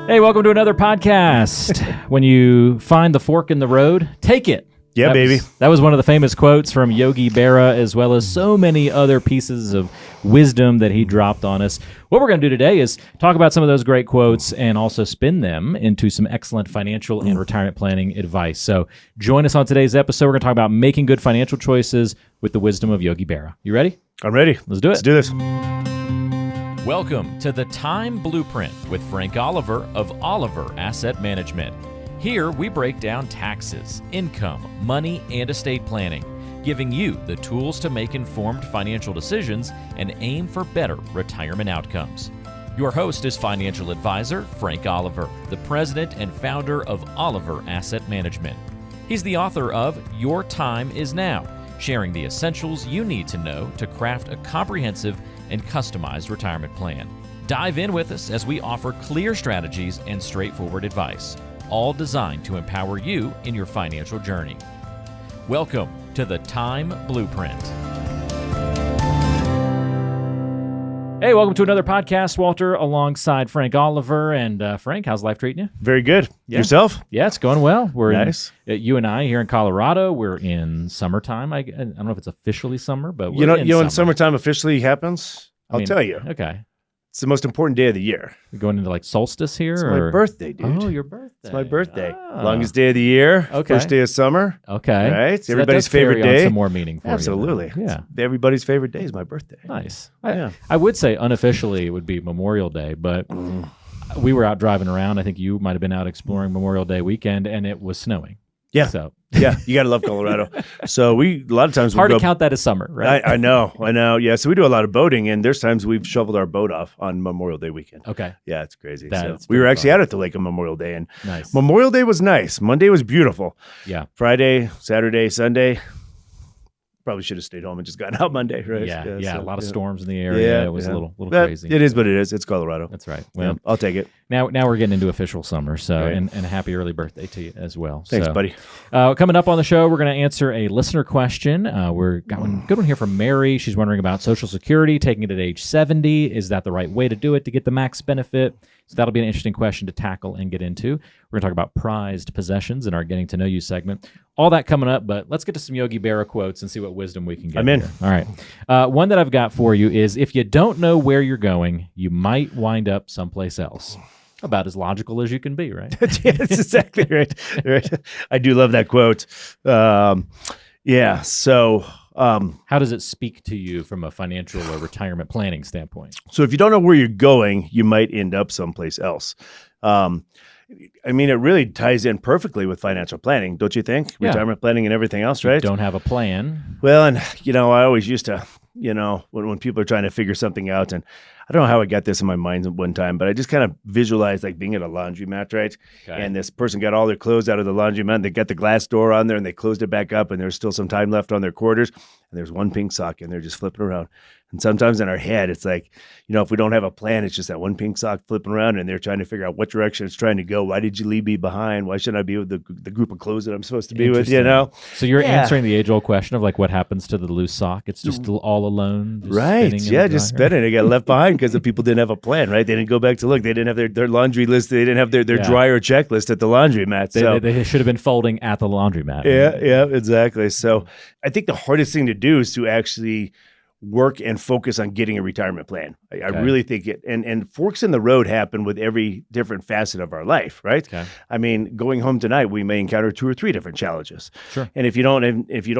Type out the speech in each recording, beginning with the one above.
Hey, welcome to another podcast. When you find the fork in the road, take it. Yeah, baby. That was one of the famous quotes from Yogi Berra, as well as so many other pieces of wisdom that he dropped on us. What we're going to do today is talk about some of those great quotes and also spin them into some excellent financial and retirement planning advice. So join us on today's episode. We're going to talk about making good financial choices with the wisdom of Yogi Berra. You ready? I'm ready. Let's do it. Let's do this. Welcome to the Time Blueprint with Frank Oliver of Oliver Asset Management. Here we break down taxes, income, money, and estate planning, giving you the tools to make informed financial decisions and aim for better retirement outcomes. Your host is financial advisor Frank Oliver, the president and founder of Oliver Asset Management. He's the author of Your Time Is Now, sharing the essentials you need to know to craft a comprehensive and customized retirement plan. Dive in with us as we offer clear strategies and straightforward advice, all designed to empower you in your financial journey. Welcome to the Time Blueprint. Hey, welcome to another podcast, Walter, alongside Frank Oliver. And Frank, how's life treating you? Very good. Yeah. Yourself? Yeah, it's going well. We're nice. You and I here in Colorado. We're in summertime. I don't know if it's officially summer, but we're when summertime officially happens, I'll tell you. Okay. It's the most important day of the year. We're going into like solstice here? It's my birthday, dude. Oh, your birthday. It's my birthday. Oh. Longest day of the year. Okay. First day of summer. Okay. Right? So everybody's that does favorite carry on day. some more meaning for Absolutely. you. Yeah. Everybody's favorite day is my birthday. Nice. Yeah. I would say unofficially it would be Memorial Day, but we were out driving around. I think you might have been out exploring Memorial Day weekend, and it was snowing. Yeah. So Yeah. You got to love Colorado. So a lot of times hard we'll to count that as summer, right? I know. Yeah. So we do a lot of boating, and there's times we've shoveled our boat off on Memorial Day weekend. Okay. Yeah, it's crazy. That's we were pretty actually fun. out at the lake on Memorial Day, and Nice. Memorial Day was nice. Monday was beautiful. Yeah. Friday, Saturday, Sunday. Probably should have stayed home and just gotten out Monday, right? Yeah. So, A lot of storms in the area. It was a little But crazy. It is what it is. It's Colorado. That's right. Well, Well, I'll take it. now we're getting into official summer, so Right. and a happy early birthday to you as well. Thanks, So, buddy. Coming up on the show, we're going to answer a listener question. We're got one good one here from Mary. She's wondering about Social Security, taking it at age 70. Is that the right way to do it to get the max benefit? So that'll be an interesting question to tackle and get into. We're going to talk about prized possessions in our Getting to Know You segment. All that coming up, but let's get to some Yogi Berra quotes and see what wisdom we can get. I'm in. Here. All right. One that I've got for you is, if you don't know where you're going, you might wind up someplace else. About as logical as you can be, right? Yeah, that's exactly right. I do love that quote. Yeah. So, How does it speak to you from a financial or retirement planning standpoint? so if you don't know where you're going, you might end up someplace else. I mean, it really ties in perfectly with financial planning, don't you think? Yeah. Retirement planning and everything else, right? Don't have a plan. Well, and I always used to, when people are trying to figure something out, and I don't know how I got this in my mind one time, but I just kind of visualized like being at a laundromat, right? Okay. And this person got all their clothes out of the laundromat, and they got the glass door on there, and they closed it back up, and there's still some time left on their quarters, and there's one pink sock, and they're just flipping around. And sometimes in our head, it's like, if we don't have a plan, it's just that one pink sock flipping around, and they're trying to figure out what direction it's trying to go. Why did you leave me behind? Why shouldn't I be with the group of clothes that I'm supposed to be with? Interesting. So you're Yeah. answering the age-old question of like, what happens to the loose sock? It's just all alone, just Right. spinning in Yeah, the just dryer? spinning. It got left behind because the people didn't have a plan, right? They didn't go back to look. They didn't have their laundry list. They didn't have their Yeah. dryer checklist at the laundromat. So They should have been folding at the laundromat. yeah, exactly. So I think the hardest thing to do is to actually work and focus on getting a retirement plan. I Okay. really think it, and forks in the road happen with every different facet of our life, right? Okay. I mean, going home tonight, we may encounter 2 or 3 different challenges. Sure. And if you don't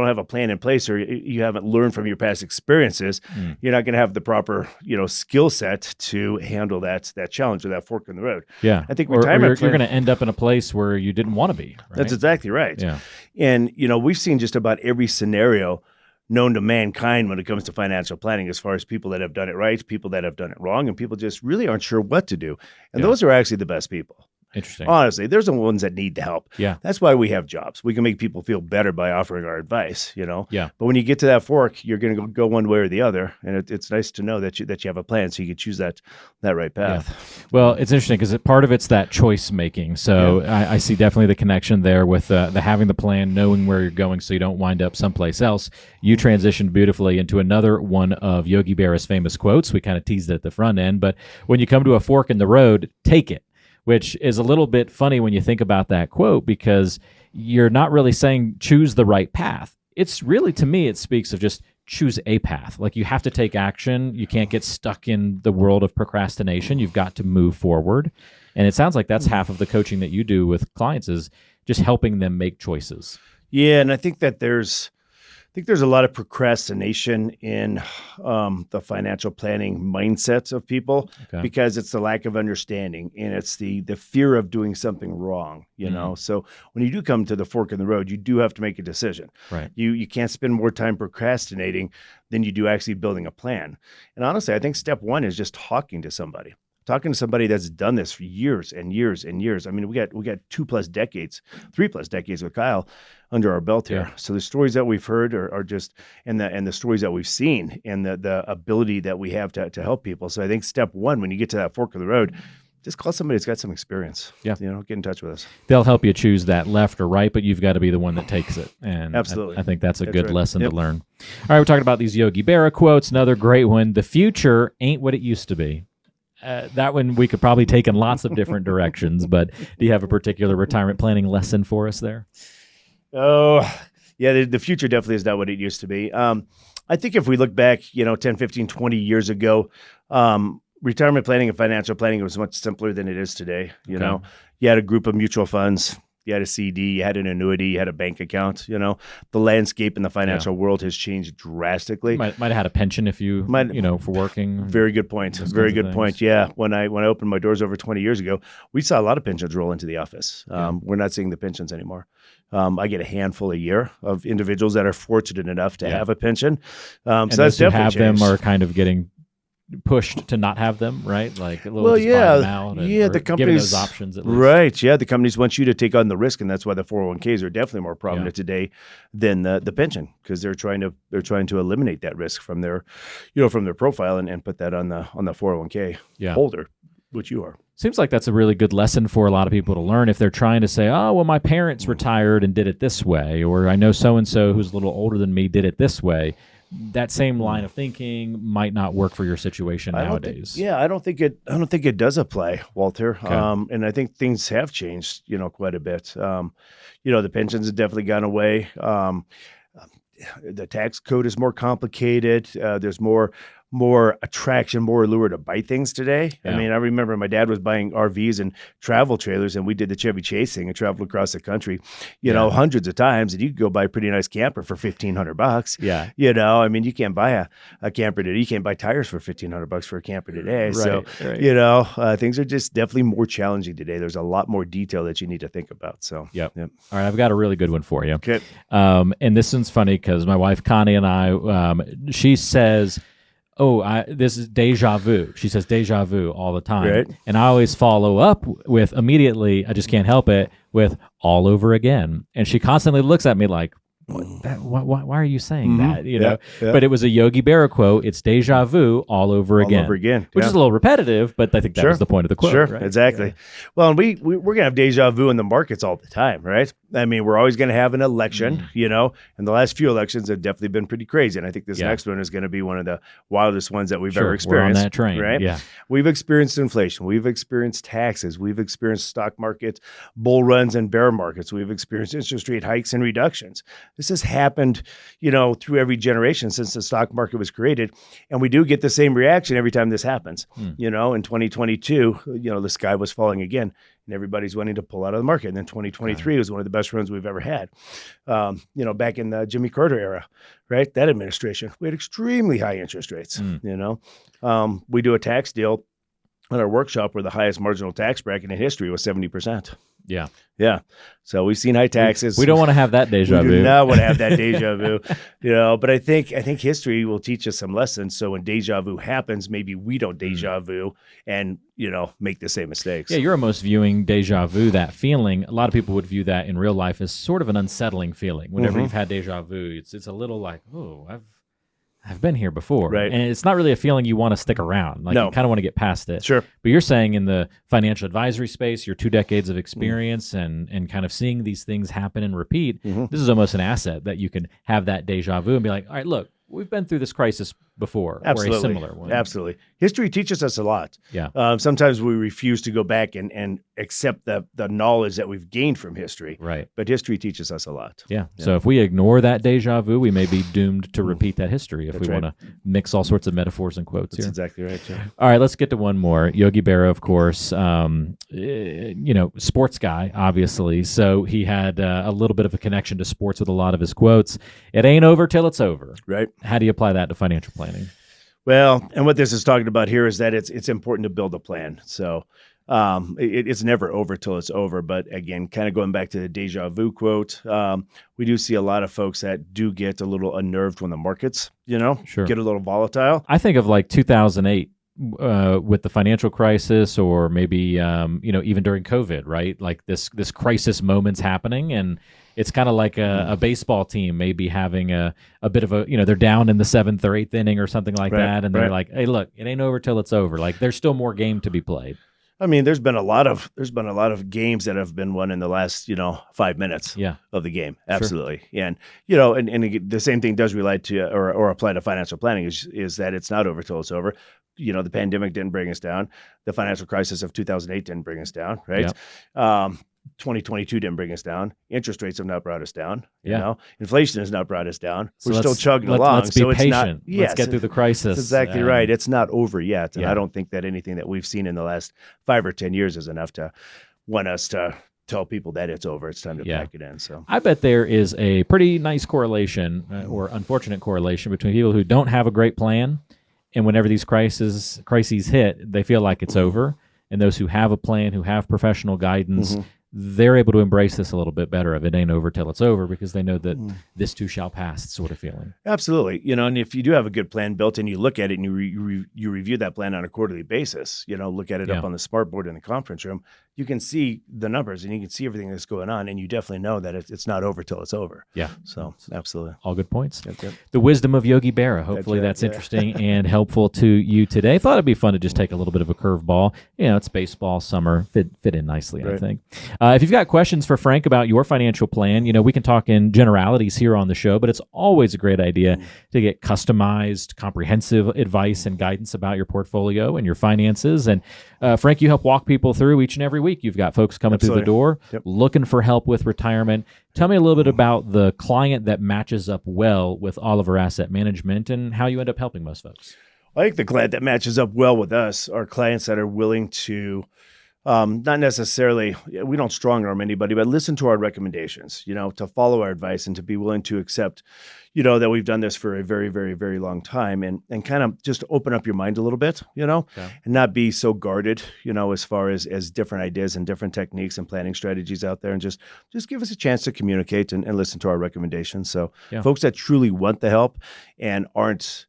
have a plan in place, or you haven't learned from your past experiences, you're not going to have the proper, skill set to handle that challenge or that fork in the road. Yeah. I think Or retirement you're plan- going to end up in a place where you didn't want to be. Right? That's exactly right. Yeah. And, we've seen just about every scenario known to mankind when it comes to financial planning, as far as people that have done it right, people that have done it wrong, and people just really aren't sure what to do. And Yeah. those are actually the best people. Interesting. Honestly, there's the ones that need the help. Yeah. That's why we have jobs. We can make people feel better by offering our advice, Yeah. But when you get to that fork, you're going to go one way or the other. And it's nice to know that you have a plan so you can choose that right path. Well, it's interesting because part of it's that choice making. So I see definitely the connection there with the having the plan, knowing where you're going so you don't wind up someplace else. You transitioned beautifully into another one of Yogi Berra's famous quotes. We kind of teased it at the front end, but when you come to a fork in the road, take it. which is a little bit funny when you think about that quote, because you're not really saying choose the right path. It's really, to me, it speaks of just choose a path. Like, you have to take action. You can't get stuck in the world of procrastination. You've got to move forward. And it sounds like that's half of the coaching that you do with clients, is just helping them make choices. Yeah, and I think that there's a lot of procrastination in the financial planning mindsets of people, because it's the lack of understanding, and it's the fear of doing something wrong, you know? So when you do come to the fork in the road, you do have to make a decision. Right. You can't spend more time procrastinating than you do actually building a plan. And honestly, I think step one is just talking to somebody that's done this for years and years and years. I mean, we got 2+ decades, 3+ decades with Kyle under our belt here. So the stories that we've heard are just, and the stories that we've seen, and the ability that we have to help people. So I think step one, when you get to that fork of the road, just call somebody that's got some experience. Yeah. You know, get in touch with us. They'll help you choose that left or right, but you've got to be the one that takes it. And absolutely. I think that's a good lesson to learn. All right, we're talking about these Yogi Berra quotes. Another great one: the future ain't what it used to be. That one we could probably take in lots of different directions, but do you have a particular retirement planning lesson for us there? Oh, yeah, the future definitely is not what it used to be. I think if we look back, 10, 15, 20 years ago, retirement planning and financial planning was much simpler than it is today. You know, you had a group of mutual funds. You had a CD, you had an annuity, you had a bank account. The landscape in the financial world has changed drastically. Might have had a pension if you, for working. Very good point. Very good point. Yeah. When I opened my doors over 20 years ago, we saw a lot of pensions roll into the office. We're not seeing the pensions anymore. I get a handful a year of individuals that are fortunate enough to have a pension. So that's definitely have changed. them are kind of getting pushed to not have them, right? Like a little buy them out the companies, giving those options at least. Right. Yeah, the companies want you to take on the risk, and that's why the 401ks are definitely more prominent today than the pension, because they're trying to eliminate that risk from their from their profile and put that on the 401k holder, which you are. Seems like that's a really good lesson for a lot of people to learn if they're trying to say, oh, well, my parents retired and did it this way, or I know so-and-so who's a little older than me did it this way. That same line of thinking might not work for your situation nowadays. I don't think it does apply, Walter. Okay. And I think things have changed, quite a bit. The pensions have definitely gone away. The tax code is more complicated. There's more attraction, more allure to buy things today. Yeah. I mean, I remember my dad was buying RVs and travel trailers, and we did the Chevy Chase thing and traveled across the country, hundreds of times, and you could go buy a pretty nice camper for $1,500. Yeah. I mean, you can't buy a camper today. You can't buy tires for $1,500 for a camper today. So, things are just definitely more challenging today. There's a lot more detail that you need to think about. So, Yep. All right. I've got a really good one for you. Okay. And this one's funny because my wife, Connie, and I, she says, this is déjà vu. She says déjà vu all the time. Right. And I always follow up with immediately, I just can't help it, with all over again. And she constantly looks at me like, why are you saying that? But it was a Yogi Berra quote. It's déjà vu all over again. Which is a little repetitive, but I think that was the point of the quote. Sure, right? Exactly. Yeah. Well, and we're going to have déjà vu in the markets all the time, right? I mean, we're always going to have an election, and the last few elections have definitely been pretty crazy. And I think this next one is going to be one of the wildest ones that we've ever experienced. We're on that train, right? Yeah. We've experienced inflation. We've experienced taxes. We've experienced stock market bull runs and bear markets. We've experienced interest rate hikes and reductions. This has happened, through every generation since the stock market was created. And we do get the same reaction every time this happens. In 2022, the sky was falling again, and everybody's wanting to pull out of the market. And then 2023 was one of the best runs we've ever had. Back in the Jimmy Carter era, right? That administration, we had extremely high interest rates. We do a tax deal at our workshop where the highest marginal tax bracket in history was 70%. Yeah. Yeah. So we've seen high taxes. We don't want to have that déjà vu. We do not want to have that déjà vu. But I think history will teach us some lessons. So when déjà vu happens, maybe we don't déjà vu and, make the same mistakes. Yeah, you're almost viewing déjà vu, that feeling. A lot of people would view that in real life as sort of an unsettling feeling. Whenever you've had déjà vu, it's a little like, I've been here before. Right. And it's not really a feeling you want to stick around. Like, you kind of want to get past it. Sure. But you're saying in the financial advisory space, your 2 decades of experience and kind of seeing these things happen and repeat, this is almost an asset that you can have that déjà vu and be like, all right, look, we've been through this crisis before Absolutely. or a similar one. Absolutely. History teaches us a lot. Yeah. Sometimes we refuse to go back and accept the knowledge that we've gained from history. Right. But history teaches us a lot. Yeah. So if we ignore that deja vu, we may be doomed to repeat that history if That's we right. want to mix all sorts of metaphors and quotes That's here. exactly right, Joe. All right, let's get to one more. Yogi Berra, of course, sports guy, obviously. So he had a little bit of a connection to sports with a lot of his quotes. It ain't over till it's over. Right. How do you apply that to financial planning? Well, and what this is talking about here is that it's important to build a plan. So it's never over till it's over. But again, kind of going back to the deja vu quote, we do see a lot of folks that do get a little unnerved when the markets, Sure. get a little volatile. I think of like 2008 with the financial crisis, or maybe even during COVID, right? Like this crisis moment's happening, and it's kind of like a baseball team maybe having a bit of a, they're down in the 7th or 8th inning or something like that, and they're like, hey, look, it ain't over till it's over. Like there's still more game to be played. I mean, there's been a lot of games that have been won in the last 5 minutes of the game. Absolutely. Sure. And and the same thing does relate to or apply to financial planning is that it's not over till it's over. The pandemic didn't bring us down. The financial crisis of 2008 didn't bring us down, right? Yep. 2022 didn't bring us down. Interest rates have not brought us down. Inflation has not brought us down. So We're still chugging along. Let's be patient. Let's get through the crisis. That's exactly right. It's not over yet. And I don't think that anything that we've seen in the last 5 or 10 years is enough to want us to tell people that it's over. It's time to pack it in. So I bet there is a pretty nice correlation or unfortunate correlation between people who don't have a great plan, and whenever these crises hit, they feel like it's over. And those who have a plan, who have professional guidance, they're able to embrace this a little bit better. If it ain't over till it's over, because they know that this too shall pass, sort of feeling. Absolutely. And if you do have a good plan built and you look at it and you review that plan on a quarterly basis, look at it up on the smart board in the conference room, you can see the numbers and you can see everything that's going on, and you definitely know that it's not over till it's over. Yeah. So absolutely. All good points. Yep. The wisdom of Yogi Berra. Hopefully that's interesting and helpful to you today. Thought it'd be fun to just take a little bit of a curveball. It's baseball, summer, fit in nicely, I think. If you've got questions for Frank about your financial plan, we can talk in generalities here on the show, but it's always a great idea to get customized, comprehensive advice and guidance about your portfolio and your finances. And Frank, you help walk people through each and every week. You've got folks coming through the door looking for help with retirement. Tell me a little bit about the client that matches up well with Oliver Asset Management and how you end up helping most folks. I think the client that matches up well with us are clients that are willing to not necessarily, we don't strong arm anybody, but listen to our recommendations, to follow our advice and to be willing to accept, that we've done this for a very, very, very long time, and kind of just open up your mind a little bit, and not be so guarded, as far as different ideas and different techniques and planning strategies out there, and just give us a chance to communicate and listen to our recommendations. So folks that truly want the help and aren't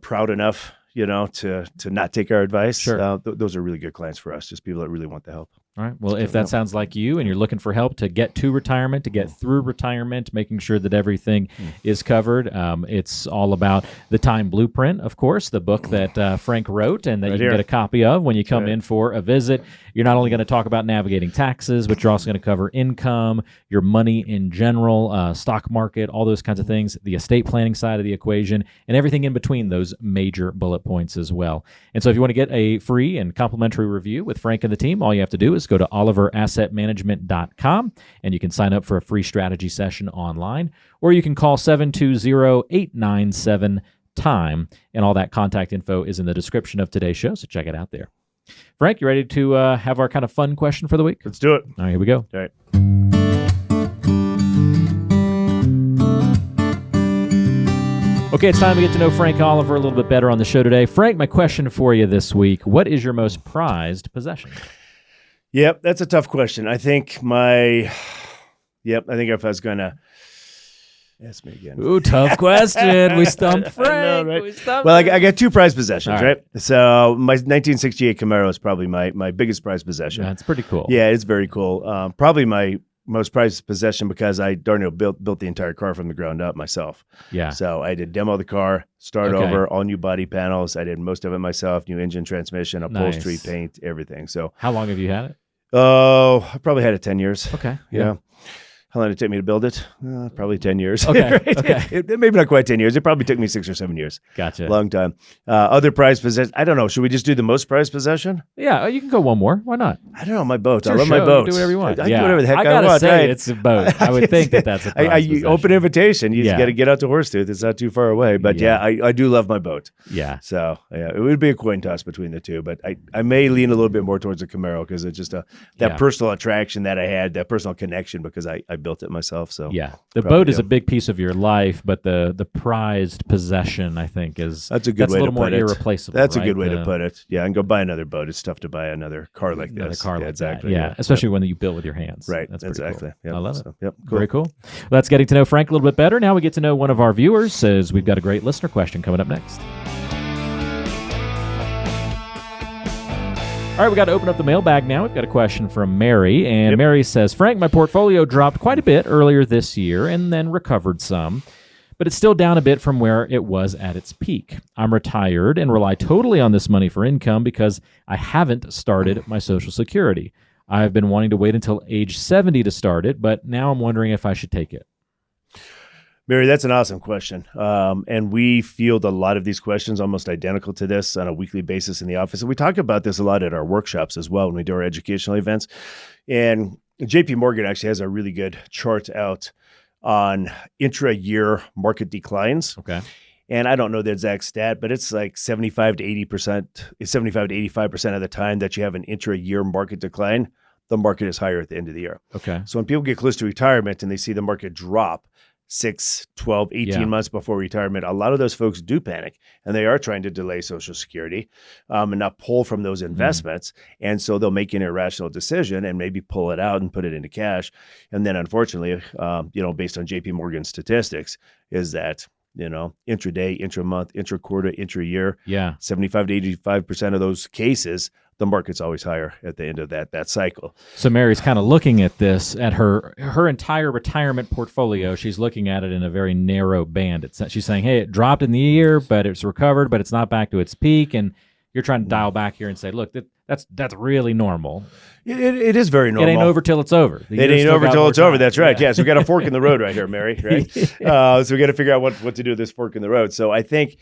proud enough, to not take our advice. Sure. Those are really good clients for us, just people that really want the help. All right. Well, if that sounds like you and you're looking for help to get to retirement, to get through retirement, making sure that everything is covered, it's all about the Time Blueprint, of course, the book that Frank wrote and that you can get a copy of when you come in for a visit. You're not only going to talk about navigating taxes, but you're also going to cover income, your money in general, stock market, all those kinds of things, the estate planning side of the equation, and everything in between those major bullet points as well. And so if you want to get a free and complimentary review with Frank and the team, all you have to do is go to oliverassetmanagement.com and you can sign up for a free strategy session online, or you can call 720-897-TIME, and all that contact info is in the description of today's show, so check it out there. Frank, you ready to have our kind of fun question for the week? Let's do it. All right, here we go. All right. Okay, it's time to get to know Frank Oliver a little bit better on the show today. Frank, my question for you this week, what is your most prized possession? Yep, that's a tough question. I think if I was going to ask me again. Ooh, tough question. We stumped Frank. I know, right? We stumped Well, him. I got 2 prized possessions, All right. right? So my 1968 Camaro is probably my biggest prized possession. That's pretty cool. Yeah, it's very cool. Probably my most prized possession because I built the entire car from the ground up myself. Yeah. So I did demo the car, start over, all new body panels. I did most of it myself, new engine, transmission, upholstery, paint, everything. So how long have you had it? Oh, I probably had it 10 years. Okay. Yeah. How long did it take me to build it? Probably 10 years. Okay. Right? Okay. It maybe not quite 10 years. It probably took me 6 or 7 years. Gotcha. Long time. Other prized possession. I don't know. Should we just do the most prized possession? Yeah, you can go one more. Why not? I don't know. My boat. It's I your love show. my boat. You do whatever you want. I do whatever the heck I gotta want. say right? it's a boat. I would think that's a prized possession. Open invitation. You just got to get out to Horsetooth. It's not too far away. But I do love my boat. Yeah. So it would be a coin toss between the two. But I may lean a little bit more towards the Camaro because it's just that personal attraction that I had, that personal connection because I built it myself. So yeah, the boat is a big piece of your life, but the prized possession, I think, is that's a good way a little to more put it. irreplaceable. That's right? a good way to put it. Yeah, and go buy another boat. It's tough to buy another car like Another this. car like exactly. that. Yeah, especially when you build with your hands. Right. That's pretty exactly. cool. Yep. I love it. Yep. Cool. Very cool. Well, that's getting to know Frank a little bit better. Now we get to know one of our viewers, as we've got a great listener question coming up next. All right, we got to open up the mailbag now. We've got a question from Mary, and Mary says, Frank, my portfolio dropped quite a bit earlier this year and then recovered some, but it's still down a bit from where it was at its peak. I'm retired and rely totally on this money for income because I haven't started my Social Security. I've been wanting to wait until age 70 to start it, but now I'm wondering if I should take it. Mary, that's an awesome question. And we field a lot of these questions almost identical to this on a weekly basis in the office. And we talk about this a lot at our workshops as well when we do our educational events. And JP Morgan actually has a really good chart out on intra-year market declines. Okay. And I don't know the exact stat, but it's like 75 to 80%, 75 to 85% of the time that you have an intra-year market decline, the market is higher at the end of the year. Okay. So when people get close to retirement and they see the market drop 6, 12, 18 months before retirement, a lot of those folks do panic and they are trying to delay Social Security and not pull from those investments. And so they'll make an irrational decision and maybe pull it out and put it into cash. And then unfortunately, based on JP Morgan statistics, is that, intraday, intra-month, intra-quarter, intra-year, 75 to 85% of those cases, the market's always higher at the end of that cycle. So Mary's kind of looking at this, at her entire retirement portfolio. She's looking at it in a very narrow band. She's saying, hey, it dropped in the year, but it's recovered, but it's not back to its peak. And you're trying to dial back here and say, look, that's really normal. It is very normal. It ain't over till it's over. It ain't over till it's over. That's right. Yeah. So we got a fork in the road right here, Mary. Right. So we got to figure out what to do with this fork in the road. So I think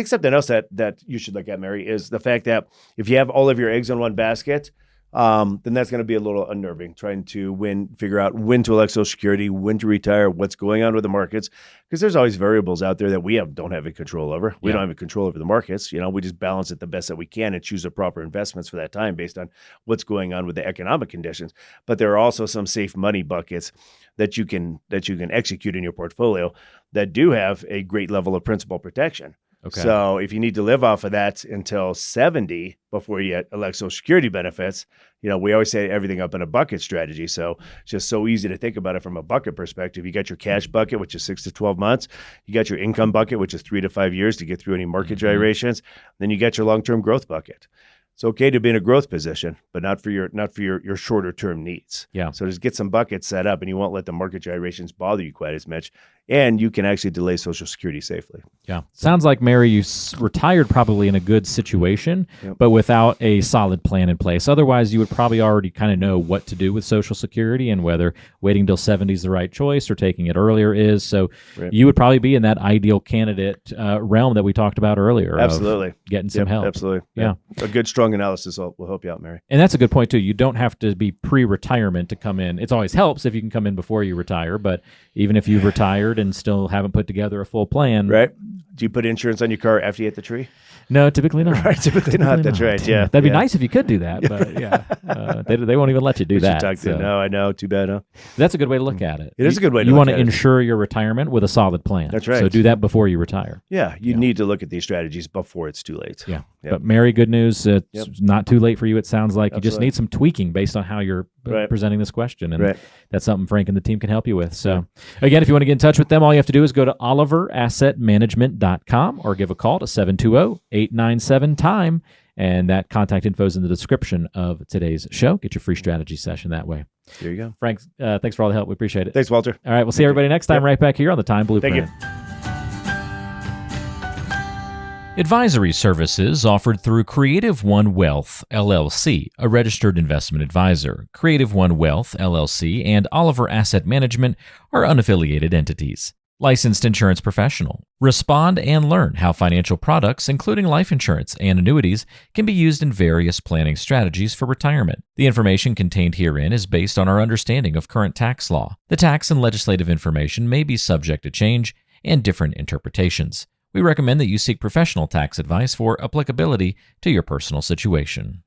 something else that you should look at, Mary, is the fact that if you have all of your eggs in one basket, then that's going to be a little unnerving, trying to figure out when to elect Social Security, when to retire, what's going on with the markets, because there's always variables out there that we don't have any control over. We don't have any control over the markets. We just balance it the best that we can and choose the proper investments for that time based on what's going on with the economic conditions. But there are also some safe money buckets that you can execute in your portfolio that do have a great level of principal protection. Okay. So if you need to live off of that until 70 before you elect Social Security benefits, we always say everything up in a bucket strategy. So it's just so easy to think about it from a bucket perspective. You got your cash bucket, which is 6 to 12 months. You got your income bucket, which is 3 to 5 years to get through any market gyrations. Then you got your long-term growth bucket. It's okay to be in a growth position, but not for your shorter term needs. Yeah. So just get some buckets set up, and you won't let the market gyrations bother you quite as much, and you can actually delay Social Security safely. Yeah. Sounds like, Mary, you retired probably in a good situation, but without a solid plan in place. Otherwise, you would probably already kind of know what to do with Social Security and whether waiting till 70 is the right choice or taking it earlier is. So you would probably be in that ideal candidate realm that we talked about earlier. Absolutely. Getting some help. Absolutely. Yeah. A good, strong analysis will help you out, Mary. And that's a good point, too. You don't have to be pre-retirement to come in. It always helps if you can come in before you retire, but even if you've retired and still haven't put together a full plan. Right. Do you put insurance on your car after you hit the tree? No, typically not. Right, typically not. That's right. Yeah. That'd be nice if you could do that, but they won't even let you do that. No, I know. Too bad, huh? That's a good way to look at it. It is a good way to look look at it. You want to ensure your retirement with a solid plan. That's right. So do that before you retire. Yeah, you need to look at these strategies before it's too late. Yeah. But Mary, good news. It's not too late for you, it sounds like. You just need some tweaking based on how you're presenting this question. And that's something Frank and the team can help you with. So again, if you want to get in touch with them, all you have to do is go to oliverassetmanagement.com or give a call to 720-897-TIME. And that contact info is in the description of today's show. Get your free strategy session that way. There you go. Frank, thanks for all the help. We appreciate it. Thanks, Walter. All right, we'll see everybody next time right back here on the Time Blueprint. Thank you. Advisory services offered through Creative One Wealth, LLC, a registered investment advisor. Creative One Wealth, LLC, and Oliver Asset Management are unaffiliated entities. Licensed insurance professional. Respond and learn how financial products, including life insurance and annuities, can be used in various planning strategies for retirement. The information contained herein is based on our understanding of current tax law. The tax and legislative information may be subject to change and different interpretations. We recommend that you seek professional tax advice for applicability to your personal situation.